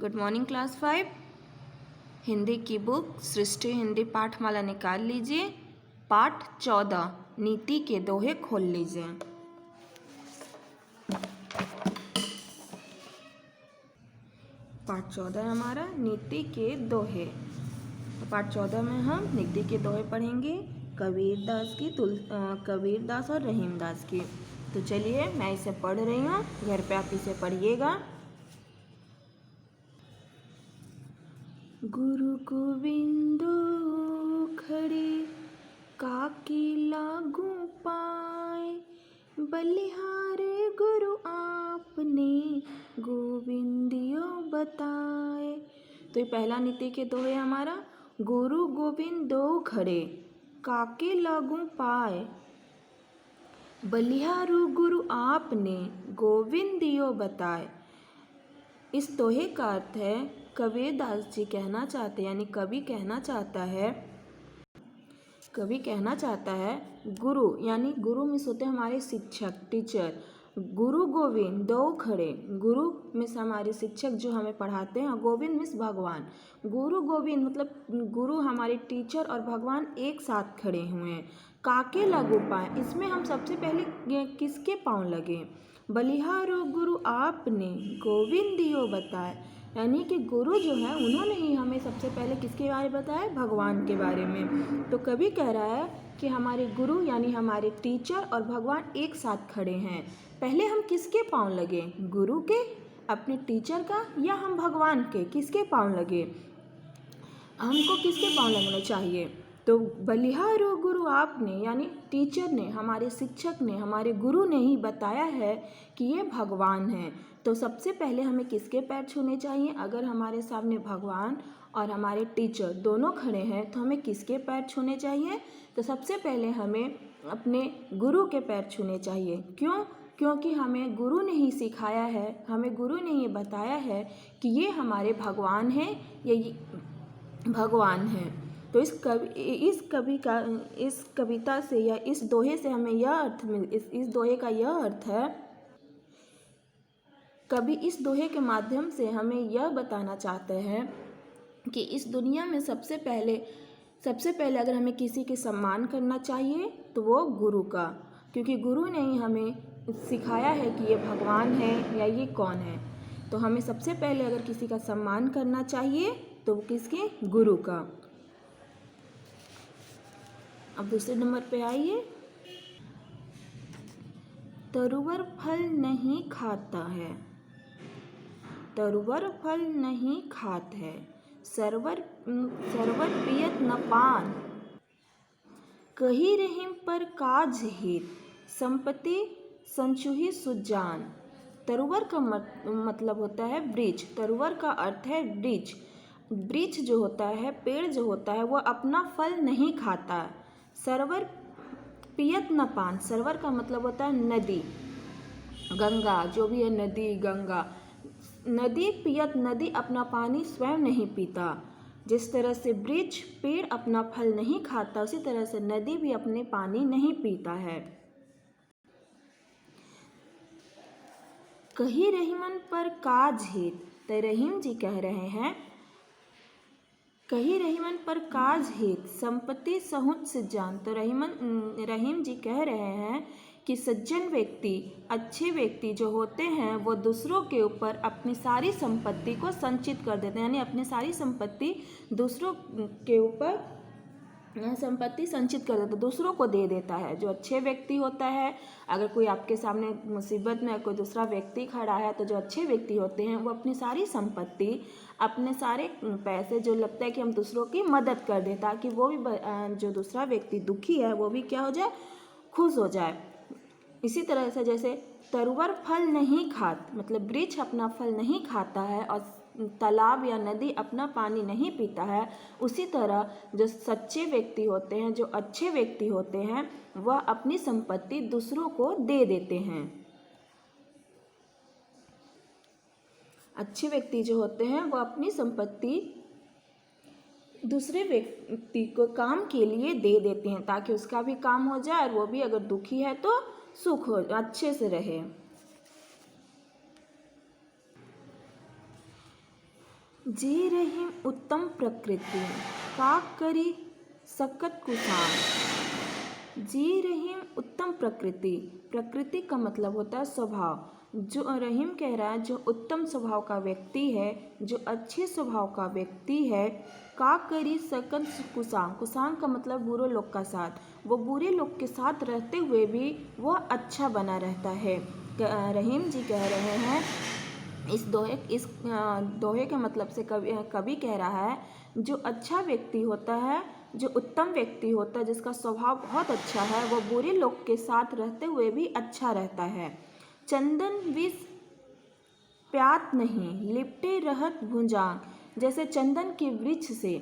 Good morning class 5। Hindi की book सृष्टि हिंदी पाठमाला निकाल लीजिए। पाठ 14 नीति के दोहे खोल लीजिए। पाठ 14 हमारा नीति के दोहे। तो पाठ 14 में हम नीति के दोहे पढ़ेंगे कबीरदास और रहीमदास की। तो चलिए मैं इसे पढ़ रही हूँ, घर पे आप इसे पढ़िएगा। गुरु गोविंदो खड़े काकी लागू पाए, बलिहारे गुरु आपने गोविंदियो बताए। तो ये पहला नीति के दोहे हमारा। गुरु गोविंद दो खड़े काके लागू पाए, बलिहारू गुरु आपने गोविंदियो बताए। इस दोहे का अर्थ है, कबीरदास जी कहना चाहते हैं, यानी कवि कहना चाहता है गुरु यानी गुरु मीन्स होते हैं हमारे शिक्षक, टीचर। गुरु गोविंद दो खड़े, गुरु मीन्स हमारे शिक्षक जो हमें पढ़ाते हैं, गोविंद मीन्स भगवान। गुरु गोविंद मतलब गुरु हमारे टीचर और भगवान एक साथ खड़े हुए हैं। काके लागू पाए, इसमें हम सबसे पहले किसके पाँव लगे। बलिहारो गुरु आपने गोविंदियो बताए, यानी कि गुरु जो है उन्होंने ही हमें सबसे पहले किसके बारे में बताया, भगवान के बारे में। तो कवि कह रहा है कि हमारे गुरु यानी हमारे टीचर और भगवान एक साथ खड़े हैं। पहले हम किसके पाँव लगे, गुरु के, अपने टीचर का, या हम भगवान के, किसके पाँव लगे, हमको किसके पाँव लगना चाहिए। तो बलिहारो गुरु आपने यानी टीचर ने, हमारे शिक्षक ने, हमारे गुरु ने ही बताया है कि ये भगवान हैं। तो सबसे पहले हमें किसके पैर छूने चाहिए। अगर हमारे सामने भगवान और हमारे टीचर दोनों खड़े हैं तो हमें किसके पैर छूने चाहिए। तो सबसे पहले हमें अपने गुरु के पैर छूने चाहिए। क्यों? क्योंकि हमें गुरु ने ही सिखाया है, हमें गुरु ने ये बताया है कि ये हमारे भगवान हैं, ये भगवान हैं। तो इस कविता से या इस दोहे से हमें यह अर्थ इस दोहे का यह अर्थ है, कवि इस दोहे के माध्यम से हमें यह बताना चाहते हैं कि इस दुनिया में सबसे पहले अगर हमें किसी के सम्मान करना चाहिए तो वो गुरु का, क्योंकि गुरु ने ही हमें सिखाया है कि ये भगवान है या ये कौन है। तो हमें सबसे पहले अगर किसी का सम्मान करना चाहिए तो वो किसके, गुरु का। अब दूसरे नंबर पे आइए। तरुवर फल नहीं खाता है, तरुवर फल नहीं खात है, सरवर पियत न पान, कही रहीम पर काज हित, संपत्ति संचुही सुजान। तरुवर का मतलब होता है वृक्ष। तरुवर का अर्थ है वृक्ष। वृक्ष जो होता है, पेड़ जो होता है, वह अपना फल नहीं खाता। सरवर पियत न पान, सरवर का मतलब होता है नदी, गंगा, जो भी है नदी, गंगा। नदी पियत, नदी अपना पानी स्वयं नहीं पीता। जिस तरह से वृक्ष, पेड़ अपना फल नहीं खाता, उसी तरह से नदी भी अपने पानी नहीं पीता है। कही रहीमन पर काज हित, तो रहीम जी कह रहे हैं, कही रहीमन पर काज हित, संपत्ति सहुत सज्जन। तो रहीम जी कह रहे हैं कि सज्जन व्यक्ति, अच्छे व्यक्ति जो होते हैं, वो दूसरों के ऊपर अपनी सारी संपत्ति को संचित कर देते हैं, यानी अपनी सारी संपत्ति दूसरों के ऊपर संपत्ति संचित कर देता, दूसरों को दे देता है। जो अच्छे व्यक्ति होता है, अगर कोई आपके सामने मुसीबत में कोई दूसरा व्यक्ति खड़ा है, तो जो अच्छे व्यक्ति होते हैं वो अपनी सारी संपत्ति, अपने सारे पैसे, जो लगता है कि हम दूसरों की मदद कर दें, ताकि वो भी, जो दूसरा व्यक्ति दुखी है, वो भी क्या हो जाए, खुश हो जाए। इसी तरह से जैसे तरुवर फल नहीं खात, मतलब वृक्ष अपना फल नहीं खाता है और तालाब या नदी अपना पानी नहीं पीता है, उसी तरह जो सच्चे व्यक्ति होते हैं, जो अच्छे व्यक्ति होते हैं, वह अपनी संपत्ति दूसरों को दे देते हैं। अच्छे व्यक्ति जो होते हैं वो अपनी संपत्ति दूसरे व्यक्ति को काम के लिए दे देते हैं, ताकि उसका भी काम हो जाए और वो भी अगर दुखी है तो सुख हो, अच्छे से रहे। जी रहीम उत्तम प्रकृति, का करी सकत कुसाम। जी रहीम उत्तम प्रकृति, प्रकृति का मतलब होता है स्वभाव। जो रहीम कह रहा है जो उत्तम स्वभाव का व्यक्ति है, जो अच्छे स्वभाव का व्यक्ति है, का करी सकत कुसाम। कुसाम का मतलब बुरे लोग का साथ, वो बुरे लोग के साथ रहते हुए भी वह अच्छा बना रहता है। रहीम जी कह रहे हैं इस दोहे के मतलब से कवि कह रहा है जो अच्छा व्यक्ति होता है, जो उत्तम व्यक्ति होता है, जिसका स्वभाव बहुत अच्छा है, वो बुरे लोग के साथ रहते हुए भी अच्छा रहता है। चंदन विष प्यात नहीं, लिपटे रहत भुजांग। जैसे चंदन के वृक्ष से,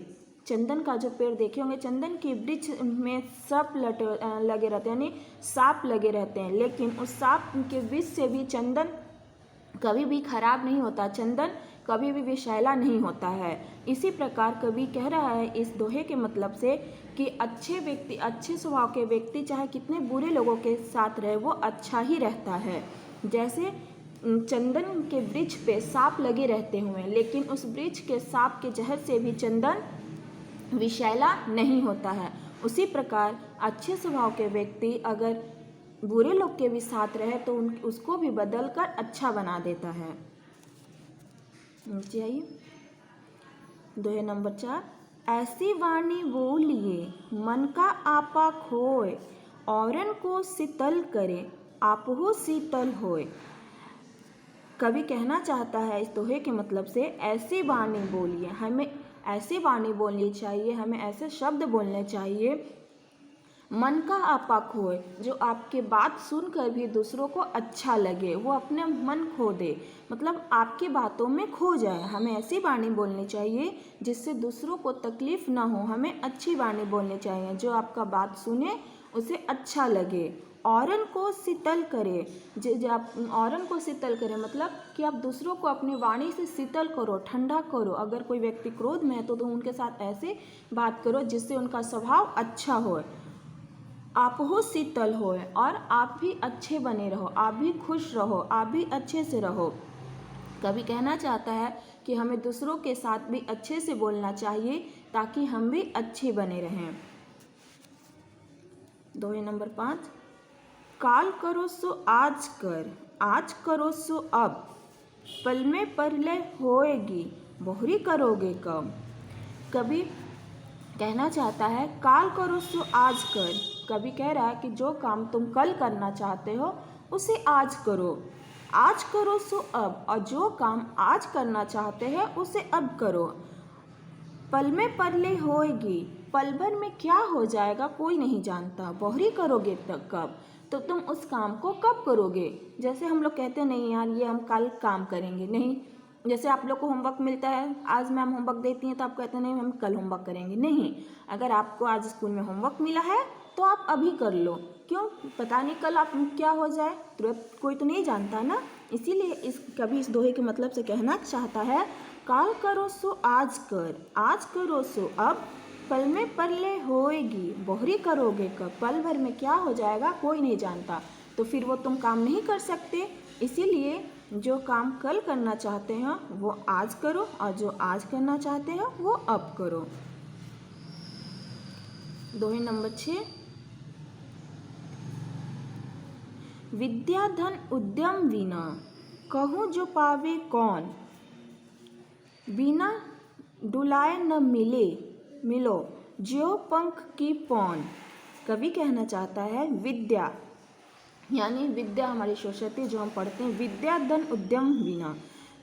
चंदन का जो पेड़ देखे होंगे, चंदन के वृक्ष में सांप लगे रहते हैं, यानी सांप लगे रहते हैं, लेकिन उस सांप के विष से भी चंदन कभी भी खराब नहीं होता, चंदन कभी भी विषैला नहीं होता है। इसी प्रकार कवि कह रहा है इस दोहे के मतलब से कि अच्छे व्यक्ति, अच्छे स्वभाव के व्यक्ति चाहे कितने बुरे लोगों के साथ रहे वो अच्छा ही रहता है। जैसे चंदन के वृक्ष पे सांप लगे रहते हुए, लेकिन उस वृक्ष के सांप के जहर से भी चंदन विषैला नहीं होता है। उसी प्रकार अच्छे स्वभाव के व्यक्ति अगर बुरे लोग के भी साथ रहे तो उसको भी बदल कर अच्छा बना देता है। नीचे आइए, दोहे नंबर 4। ऐसी वाणी बोलिए मन का आपा खोए, औरन को शीतल करे आपहो शीतल होए। कवि कहना चाहता है इस दोहे के मतलब से ऐसी वाणी बोलिए, हमें ऐसी वाणी बोलनी चाहिए, हमें ऐसे शब्द बोलने चाहिए मन का आपा खोए, जो आपके बात सुनकर भी दूसरों को अच्छा लगे, वो अपने मन खो दे, मतलब आपकी बातों में खो जाए। हमें ऐसी वाणी बोलनी चाहिए जिससे दूसरों को तकलीफ़ ना हो। हमें अच्छी वाणी बोलनी चाहिए, जो आपका बात सुने उसे अच्छा लगे। औरन को शीतल करे, औरन को शीतल करे मतलब कि आप दूसरों को अपनी वाणी से शीतल करो, ठंडा करो। अगर कोई व्यक्ति क्रोध में है तो उनके साथ ऐसे बात करो जिससे उनका स्वभाव अच्छा हो, आप हो शीतल होए, और आप भी अच्छे बने रहो, आप भी खुश रहो, आप भी अच्छे से रहो। कवि कहना चाहता है कि हमें दूसरों के साथ भी अच्छे से बोलना चाहिए ताकि हम भी अच्छे बने रहें। दोहे नंबर 5। काल करो सो आज कर, आज करो सो अब, पल में परलय होएगी, बहुरी करोगे कब। कवि कहना चाहता है काल करो सो आज कर। कवि कह रहा है कि जो काम तुम कल करना चाहते हो उसे आज करो, आज करो सो अब, और जो काम आज करना चाहते हैं उसे अब करो। पल में परले होएगी, पल भर में क्या हो जाएगा कोई नहीं जानता। बहुरी करोगे तब कब, तो तुम उस काम को कब करोगे। जैसे हम लोग कहते नहीं यार ये हम कल काम करेंगे, नहीं। जैसे आप लोग को होमवर्क मिलता है, आज मैम होमवर्क देती हैं तो आप कहते नहीं हम कल होमवर्क करेंगे, नहीं। अगर आपको आज स्कूल में होमवर्क मिला है तो आप अभी कर लो, क्यों, पता नहीं कल आप क्या हो जाए, तुरंत कोई तो नहीं जानता ना। इसीलिए कवि इस दोहे के मतलब से कहना चाहता है काल करो सो आज कर, आज करो सो अब, पल में परले होएगी, बहुरी करोगे कब। पल भर में क्या हो जाएगा कोई नहीं जानता, तो फिर वो तुम काम नहीं कर सकते। इसीलिए जो काम कल करना चाहते हैं वो आज करो, और जो आज करना चाहते हैं वो अब करो। दोहे नंबर 6। विद्या धन उद्यम बिना, कहूँ जो पावे कौन, बिना डुलाए न मिलो, ज्यों पंख की पौन। कवि कहना चाहता है विद्या, यानी विद्या हमारी सरस्वती जो हम पढ़ते हैं, विद्या धन उद्यम बिना,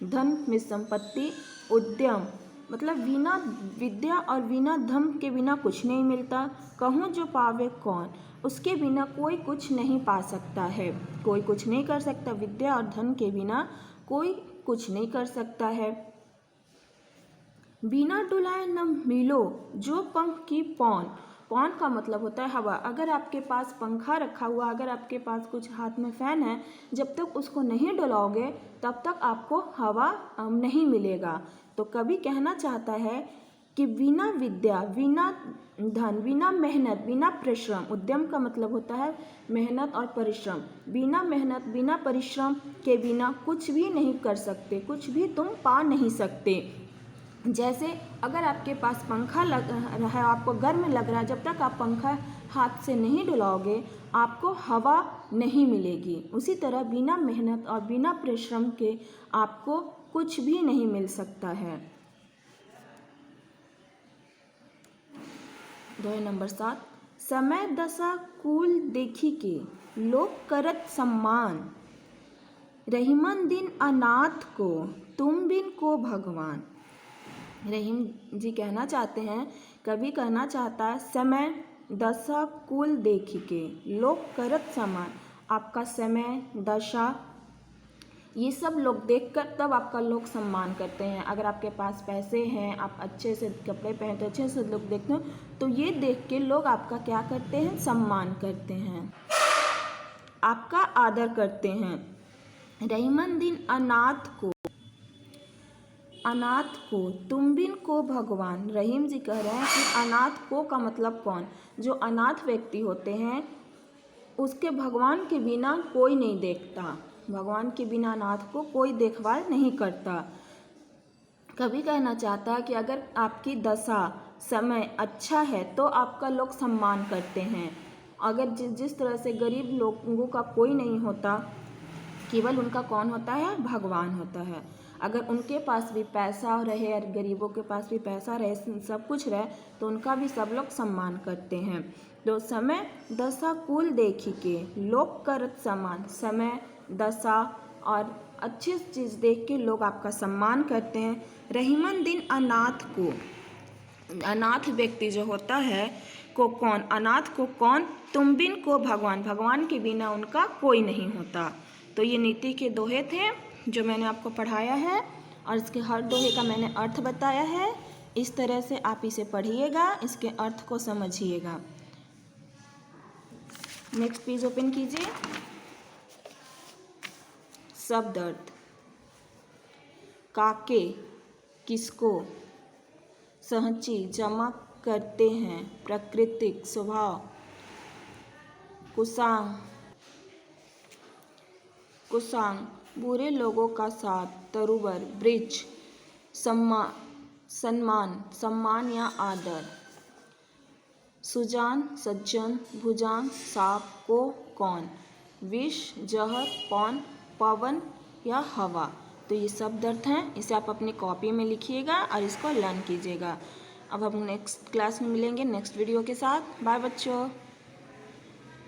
धन में संपत्ति, उद्यम मतलब बिना विद्या और बिना धन के बिना कुछ नहीं मिलता। कहूँ जो पावे कौन, उसके बिना कोई कुछ नहीं पा सकता है, कोई कुछ नहीं कर सकता। विद्या और धन के बिना कोई कुछ नहीं कर सकता है। बिना डुलाए न मिलो, जो पंख की पौन, पौन का मतलब होता है हवा। अगर आपके पास पंखा रखा हुआ, अगर आपके पास कुछ हाथ में फ़ैन है, जब तक उसको नहीं डुलाओगे तब तक आपको हवा नहीं मिलेगा। तो कवि कहना चाहता है कि बिना विद्या, बिना धन, बिना मेहनत, बिना परिश्रम, उद्यम का मतलब होता है मेहनत और परिश्रम, बिना मेहनत बिना परिश्रम के बिना कुछ भी नहीं कर सकते, कुछ भी तुम पा नहीं सकते। जैसे अगर आपके पास पंखा लग रहा है, आपको गर्म लग रहा है, जब तक आप पंखा हाथ से नहीं डुलाओगे आपको हवा नहीं मिलेगी। उसी तरह बिना मेहनत और बिना परिश्रम के आपको कुछ भी नहीं मिल सकता है। दोहे नंबर 7, समय दशा कुल देखी के लोक करत सम्मान, रहीमन दिन अनाथ को तुम बिन को भगवान। रहीम जी कहना चाहते हैं, कवि कहना चाहता है समय दशा कुल देखी के लोक करत सम्मान, आपका समय दशा ये सब लोग देखकर तब आपका लोग सम्मान करते हैं। अगर आपके पास पैसे हैं, आप अच्छे से कपड़े पहनते, अच्छे से लोग देखते हैं, तो ये देख के लोग आपका क्या करते हैं, सम्मान करते हैं, आपका आदर करते हैं। रहीमन दिन अनाथ को तुम बिन को भगवान। रहीम जी कह रहे हैं कि अनाथ को का मतलब कौन, जो अनाथ व्यक्ति होते हैं उसके भगवान के बिना कोई नहीं देखता, भगवान के बिना अनाथ को कोई देखभाल नहीं करता। कभी कहना चाहता है कि अगर आपकी दशा समय अच्छा है तो आपका लोग सम्मान करते हैं। अगर जिस तरह से गरीब लोगों का कोई नहीं होता, केवल उनका कौन होता है, भगवान होता है। अगर उनके पास भी पैसा रहे और गरीबों के पास भी पैसा रहे, सब कुछ रहे, तो उनका भी सब लोग सम्मान करते हैं। तो समय दशा कुल देखी के लोक करत सम्मान, समय दशा और अच्छी चीज़ देख के लोग आपका सम्मान करते हैं। रहीमन दिन अनाथ को, अनाथ व्यक्ति जो होता है को कौन, अनाथ को कौन, तुम बिन को भगवान, भगवान के बिना उनका कोई नहीं होता। तो ये नीति के दोहे थे जो मैंने आपको पढ़ाया है और इसके हर दोहे का मैंने अर्थ बताया है। इस तरह से आप इसे पढ़िएगा, इसके अर्थ को समझिएगा। नेक्स्ट पेज ओपन कीजिए। शब्द अर्थ, काके किसको, सहची जमा करते हैं, प्राकृतिक स्वभाव, कुशांग बुरे लोगों का साथ, तरुवर ब्रिज, सम्मान सम्मान या आदर, सुजान सज्जन, भुजान सांप को कौन, विष जहर कौन, पवन या हवा। तो ये शब्द अर्थ हैं, इसे आप अपनी कॉपी में लिखिएगा और इसको लर्न कीजिएगा। अब हम नेक्स्ट क्लास में मिलेंगे नेक्स्ट वीडियो के साथ। बाय बच्चों।